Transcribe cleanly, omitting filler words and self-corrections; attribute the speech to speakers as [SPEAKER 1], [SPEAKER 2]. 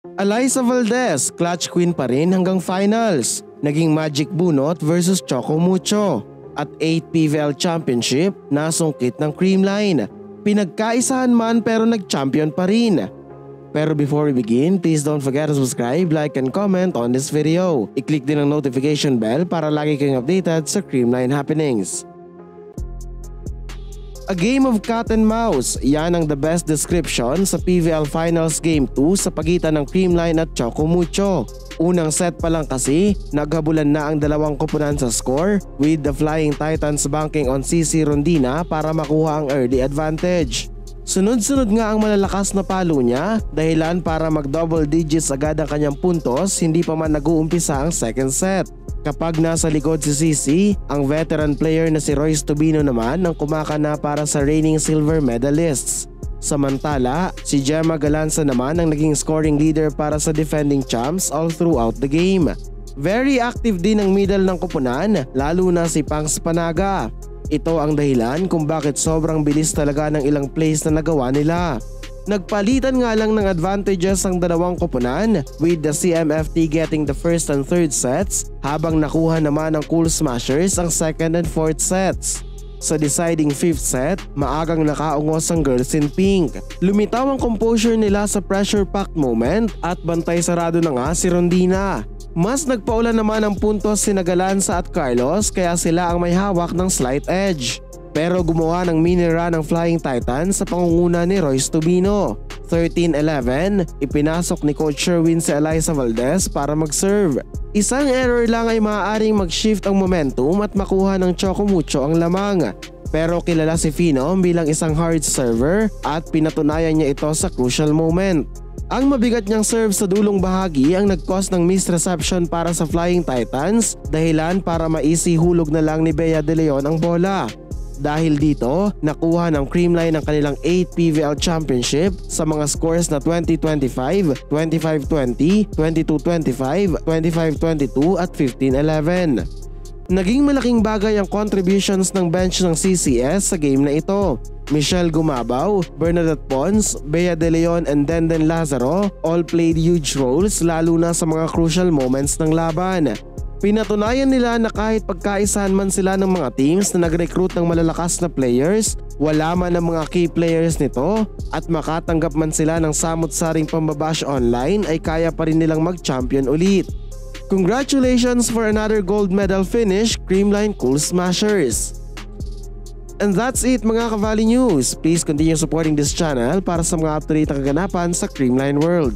[SPEAKER 1] Alyssa Valdez, clutch queen pa rin hanggang finals. Naging Magic Bunot versus Choco Mucho. At 8 PVL Championship nasungkit ng Creamline. Pinagkaisahan man pero nag-champion pa rin. Pero before we begin, please don't forget to subscribe, like and comment on this video. I-click din ang notification bell para lagi kayong updated sa Creamline happenings. A game of cat and mouse, yan ang the best description sa PVL Finals Game 2 sa pagitan ng Creamline at Choco Mucho. Unang set pa lang kasi, naghabulan na ang dalawang koponan sa score with the Flying Titans banking on CC Rondina para makuha ang early advantage. Sunod-sunod nga ang malalakas na palo niya, dahilan para mag-double digits agad ang kanyang puntos hindi pa man nag-uumpisa ang second set. Kapag nasa likod si CC, ang veteran player na si Royce Tubino naman ang kumakana para sa reigning silver medalists. Samantala, si Gemma Galanza naman ang naging scoring leader para sa defending champs all throughout the game. Very active din ang middle ng koponan, lalo na si Pangs Panaga. Ito ang dahilan kung bakit sobrang bilis talaga ng ilang plays na nagawa nila. Nagpalitan nga lang ng advantages ang dalawang koponan with the CMFT getting the first and third sets habang nakuha naman ng Cool Smashers ang second and fourth sets. Sa deciding fifth set, maagang nakaungos ang Girls in Pink. Lumitaw ang composure nila sa pressure-packed moment at bantay sarado na nga si Rondina. Mas nagpaulan naman ang puntos sina Galanza at Carlos kaya sila ang may hawak ng slight edge. Pero gumawa ng mini run ng Flying Titans sa pangunguna ni Royce Tubino. 13-11, ipinasok ni Coach Sherwin si Alyssa Valdez para mag-serve. Isang error lang ay maaaring mag-shift ang momentum at makuha ng Choco Mucho ang lamang. Pero kilala si Phenom bilang isang hard server at pinatunayan niya ito sa crucial moment. Ang mabigat niyang serve sa dulong bahagi ang nag-cause ng misreception para sa Flying Titans, dahilan para maisi hulog na lang ni Bea De Leon ang bola. Dahil dito, nakuha ng Creamline ang kanilang 8 PVL Championship sa mga scores na 20-25, 25-20, 22-25, 25-22 at 15-11. Naging malaking bagay ang contributions ng bench ng CCS sa game na ito. Michelle Gumabaw, Bernadette Pons, Bea De Leon and Denden Lazaro all played huge roles lalo na sa mga crucial moments ng laban. Pinatunayan nila na kahit pagkaisahan man sila ng mga teams na nag-recruit ng malalakas na players, wala man ang mga key players nito at makatanggap man sila ng samut-saring pambabash online ay kaya pa rin nilang mag-champion ulit. Congratulations for another gold medal finish, Creamline Cool Smashers! And that's it mga Ka-Valley News. Please continue supporting this channel para sa mga up-to-date na kaganapan sa Creamline World.